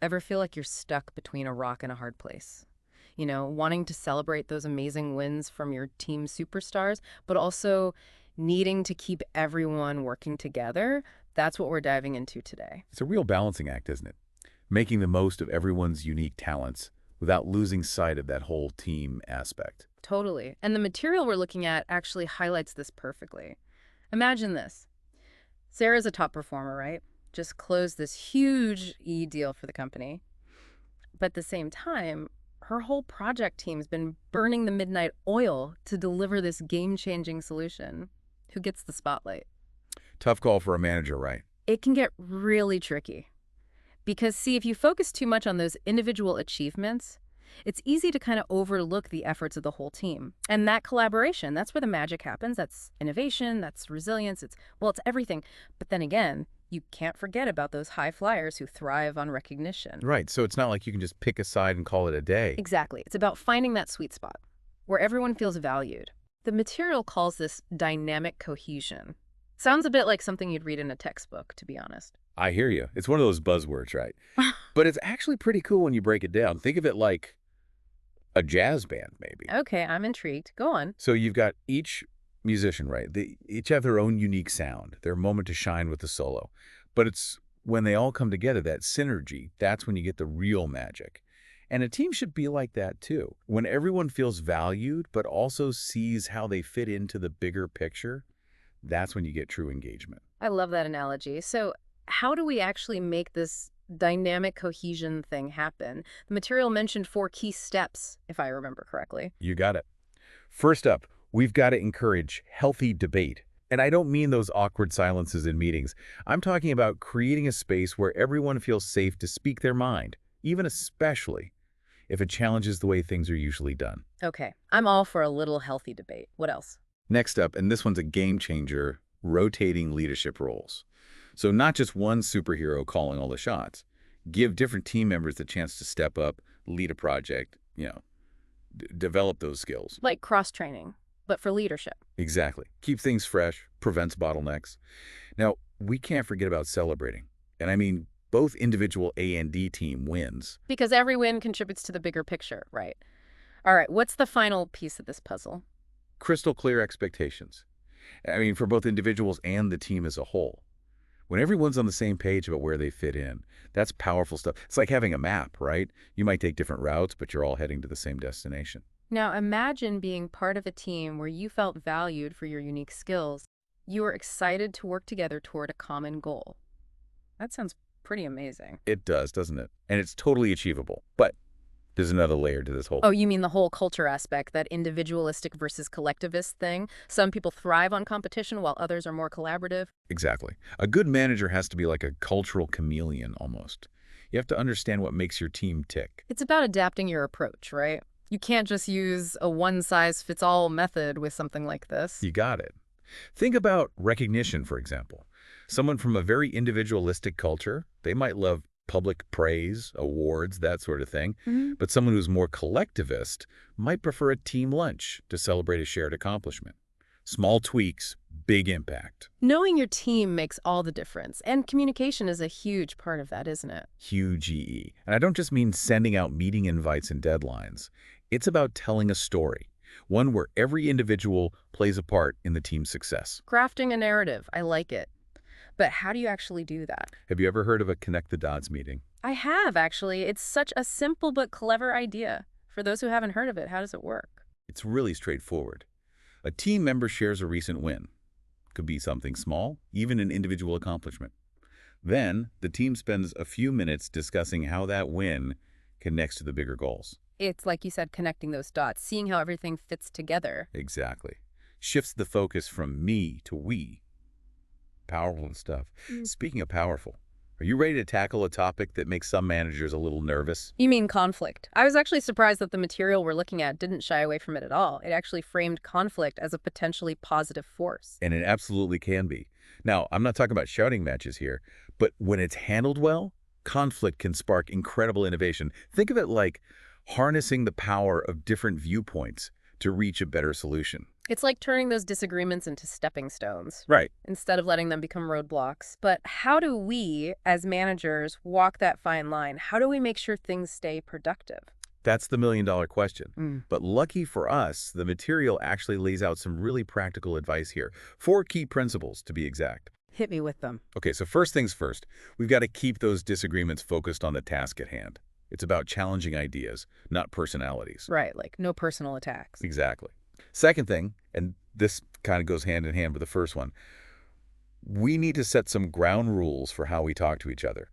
Ever feel like you're stuck between a rock and a hard place? Wanting to celebrate those amazing wins from your team superstars, but also needing to keep everyone working together? That's what we're diving into today. It's a real balancing act, isn't it? Making the most of everyone's unique talents without losing sight of that whole team aspect. Totally. And the material we're looking at actually highlights this perfectly. Imagine this. Sarah's a top performer, right? Just closed this huge deal for the company. But at the same time, her whole project team's been burning the midnight oil to deliver this game-changing solution. Who gets the spotlight? Tough call for a manager, right? It can get really tricky. Because, see, if you focus too much on those individual achievements, it's easy to kind of overlook the efforts of the whole team. And that collaboration, that's where the magic happens. That's innovation, that's resilience, it's everything. But then again, you can't forget about those high flyers who thrive on recognition. Right, so it's not like you can just pick a side and call it a day. Exactly. It's about finding that sweet spot where everyone feels valued. The material calls this dynamic cohesion. Sounds a bit like something you'd read in a textbook, to be honest. I hear you. It's one of those buzzwords, right? But it's actually pretty cool when you break it down. Think of it like a jazz band, maybe. Okay, I'm intrigued. Go on. So you've got each musician, right? They each have their own unique sound, their moment to shine with the solo. But it's when they all come together, that synergy, that's when you get the real magic. And a team should be like that too. When everyone feels valued, but also sees how they fit into the bigger picture, that's when you get true engagement. I love that analogy. So how do we actually make this dynamic cohesion thing happen? The material mentioned 4 key steps, if I remember correctly. You got it. First up, we've got to encourage healthy debate. And I don't mean those awkward silences in meetings. I'm talking about creating a space where everyone feels safe to speak their mind, even especially if it challenges the way things are usually done. Okay, I'm all for a little healthy debate. What else? Next up, and this one's a game changer, rotating leadership roles. So not just one superhero calling all the shots. Give different team members the chance to step up, lead a project, develop those skills. Like cross-training, but for leadership. Exactly. Keep things fresh, prevents bottlenecks. Now, we can't forget about celebrating. And I mean, both individual A&D team wins. Because every win contributes to the bigger picture, right? All right, what's the final piece of this puzzle? Crystal clear expectations. I mean, for both individuals and the team as a whole. When everyone's on the same page about where they fit in, that's powerful stuff. It's like having a map, right? You might take different routes, but you're all heading to the same destination. Now, imagine being part of a team where you felt valued for your unique skills. You were excited to work together toward a common goal. That sounds pretty amazing. It does, doesn't it? And it's totally achievable. But there's another layer to this whole... Oh, you mean the whole culture aspect, that individualistic versus collectivist thing? Some people thrive on competition while others are more collaborative? Exactly. A good manager has to be like a cultural chameleon almost. You have to understand what makes your team tick. It's about adapting your approach, right? You can't just use a one-size-fits-all method with something like this. You got it. Think about recognition, for example. Someone from a very individualistic culture, they might love public praise, awards, that sort of thing. But someone who's more collectivist might prefer a team lunch to celebrate a shared accomplishment. Small tweaks, big impact. Knowing your team makes all the difference, and communication is a huge part of that, isn't it? Huge EE. And I don't just mean sending out meeting invites and deadlines. It's about telling a story, one where every individual plays a part in the team's success. Crafting a narrative, I like it. But how do you actually do that? Have you ever heard of a Connect the Dots meeting? I have, actually. It's such a simple but clever idea. For those who haven't heard of it, how does it work? It's really straightforward. A team member shares a recent win. Could be something small, even an individual accomplishment. Then, the team spends a few minutes discussing how that win connects to the bigger goals. It's like you said, connecting those dots, seeing how everything fits together. Exactly. Shifts the focus from me to we. Powerful stuff. Speaking of powerful, are you ready to tackle a topic that makes some managers a little nervous? You mean conflict? I was actually surprised that the material we're looking at didn't shy away from it at all. It actually framed conflict as a potentially positive force. And it absolutely can be. Now, I'm not talking about shouting matches here, but when it's handled well, conflict can spark incredible innovation. Think of it like harnessing the power of different viewpoints to reach a better solution. It's like turning those disagreements into stepping stones Right. instead of letting them become roadblocks. But how do we, as managers, walk that fine line? How do we make sure things stay productive? That's the million-dollar question. Mm. But lucky for us, the material actually lays out some really practical advice here. 4 key principles, to be exact. Hit me with them. Okay, so first things first, we've got to keep those disagreements focused on the task at hand. It's about challenging ideas, not personalities. Right, like no personal attacks. Exactly. Second thing, and this kind of goes hand in hand with the first one, we need to set some ground rules for how we talk to each other,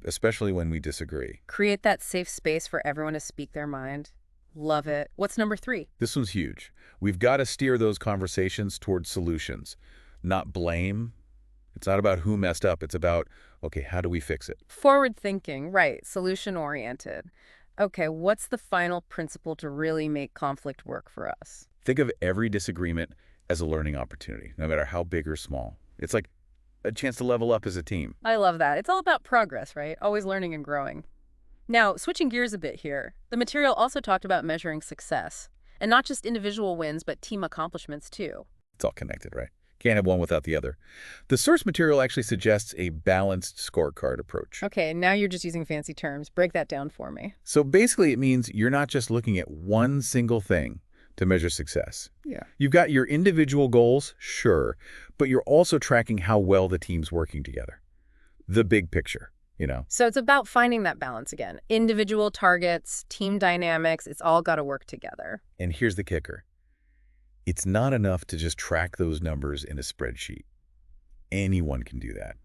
especially when we disagree. Create that safe space for everyone to speak their mind. Love it. What's number 3? This one's huge. We've got to steer those conversations towards solutions, not blame. It's not about who messed up. It's about, okay, how do we fix it? Forward thinking, right, solution oriented. Okay, what's the final principle to really make conflict work for us? Think of every disagreement as a learning opportunity, no matter how big or small. It's like a chance to level up as a team. I love that. It's all about progress, right? Always learning and growing. Now, switching gears a bit here, the material also talked about measuring success, and not just individual wins, but team accomplishments too. It's all connected, right? Can't have one without the other. The source material actually suggests a balanced scorecard approach. Okay, now you're just using fancy terms. Break that down for me. So basically, it means you're not just looking at one single thing to measure success. Yeah. You've got your individual goals, sure, but you're also tracking how well the team's working together. The big picture, you know. So it's about finding that balance again. Individual targets, team dynamics, it's all got to work together. And here's the kicker. It's not enough to just track those numbers in a spreadsheet. Anyone can do that.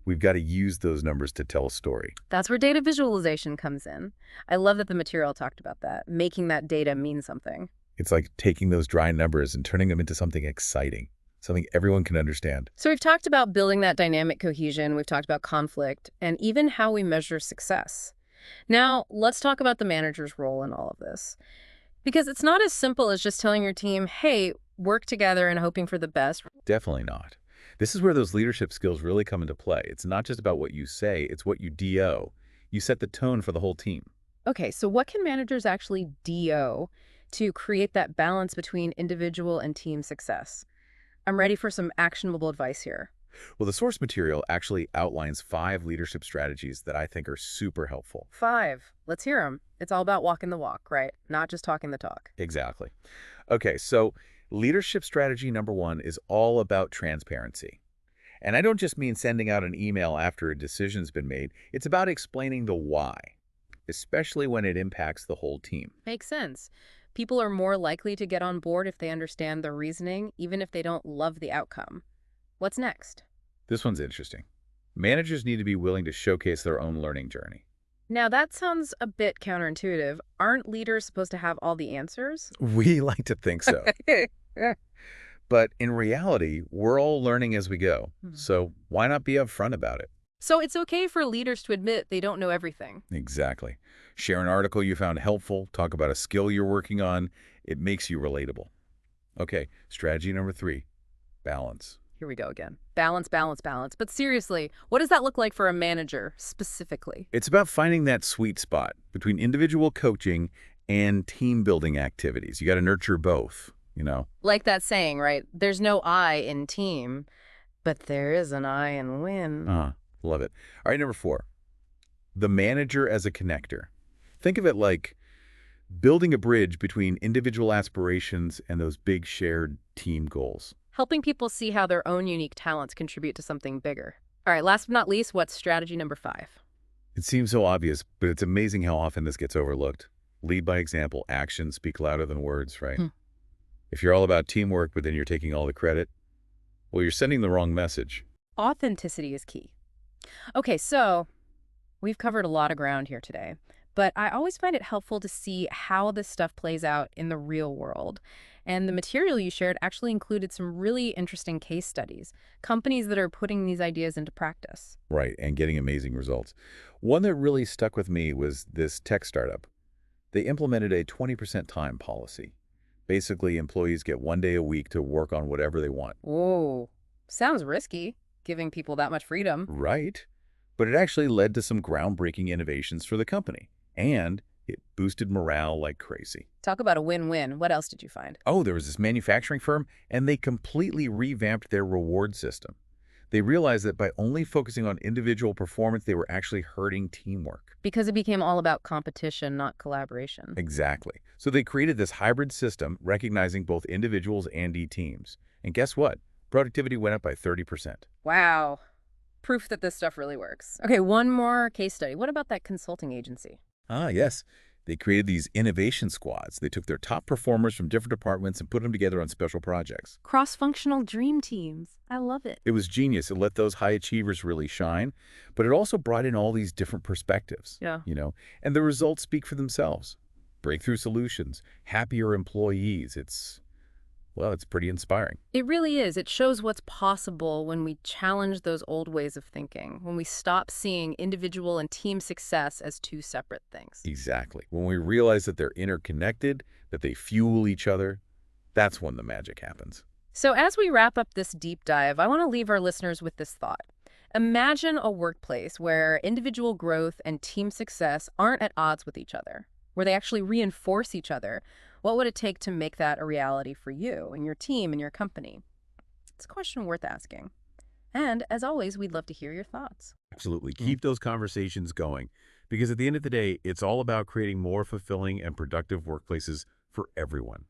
We've got to use those numbers to tell a story. That's where data visualization comes in. I love that the material talked about that, making that data mean something. It's like taking those dry numbers and turning them into something exciting, something everyone can understand. So we've talked about building that dynamic cohesion, we've talked about conflict, and even how we measure success. Now, let's talk about the manager's role in all of this. Because it's not as simple as just telling your team, hey, work together and hoping for the best. Definitely not. This is where those leadership skills really come into play. It's not just about what you say, it's what you DO. You set the tone for the whole team. Okay, so what can managers actually DO to create that balance between individual and team success? I'm ready for some actionable advice here. Well, the source material actually outlines 5 leadership strategies that I think are super helpful. 5. Let's hear them. It's all about walking the walk, right? Not just talking the talk. Exactly. Okay, so leadership strategy number 1 is all about transparency. And I don't just mean sending out an email after a decision's been made. It's about explaining the why, especially when it impacts the whole team. Makes sense. People are more likely to get on board if they understand the reasoning, even if they don't love the outcome. What's next? This one's interesting. Managers need to be willing to showcase their own learning journey. Now, that sounds a bit counterintuitive. Aren't leaders supposed to have all the answers? We like to think so. Yeah. But in reality, we're all learning as we go. So why not be upfront about it? So it's okay for leaders to admit they don't know everything. Exactly. Share an article you found helpful, talk about a skill you're working on. It makes you relatable. Okay, strategy number 3, balance. Here we go again. Balance, balance, balance. But seriously, what does that look like for a manager specifically? It's about finding that sweet spot between individual coaching and team building activities. You got to nurture both, you know. Like that saying, right? There's no I in team, but there is an I in win. Love it. All right, number 4, the manager as a connector. Think of it like building a bridge between individual aspirations and those big shared team goals. Helping people see how their own unique talents contribute to something bigger. All right, last but not least, what's strategy number 5? It seems so obvious, but it's amazing how often this gets overlooked. Lead by example. Actions speak louder than words, right? If you're all about teamwork, but then you're taking all the credit, well, you're sending the wrong message. Authenticity is key. Okay, so we've covered a lot of ground here today, but I always find it helpful to see how this stuff plays out in the real world. And the material you shared actually included some really interesting case studies, companies that are putting these ideas into practice. Right, and getting amazing results. One that really stuck with me was this tech startup. They implemented a 20% time policy. Basically, employees get 1 day a week to work on whatever they want. Whoa, sounds risky, giving people that much freedom. Right, but it actually led to some groundbreaking innovations for the company. And It boosted morale like crazy. Talk about a win-win. What else did you find? Oh, there was this manufacturing firm, and they completely revamped their reward system. They realized that by only focusing on individual performance, they were actually hurting teamwork. Because it became all about competition, not collaboration. Exactly. So they created this hybrid system recognizing both individuals and teams. And guess what? Productivity went up by 30%. Wow. Proof that this stuff really works. Okay, one more case study. What about that consulting agency? Ah, yes. They created these innovation squads. They took their top performers from different departments and put them together on special projects. Cross-functional dream teams. I love it. It was genius. It let those high achievers really shine, but it also brought in all these different perspectives, Yeah. and the results speak for themselves. Breakthrough solutions, happier employees. It's pretty inspiring. It really is. It shows what's possible when we challenge those old ways of thinking, when we stop seeing individual and team success as two separate things. Exactly. When we realize that they're interconnected, that they fuel each other, that's when the magic happens. So as we wrap up this deep dive, I want to leave our listeners with this thought. Imagine a workplace where individual growth and team success aren't at odds with each other, where they actually reinforce each other. What would it take to make that a reality for you and your team and your company? It's a question worth asking. And as always, we'd love to hear your thoughts. Absolutely. Keep those conversations going because at the end of the day, it's all about creating more fulfilling and productive workplaces for everyone.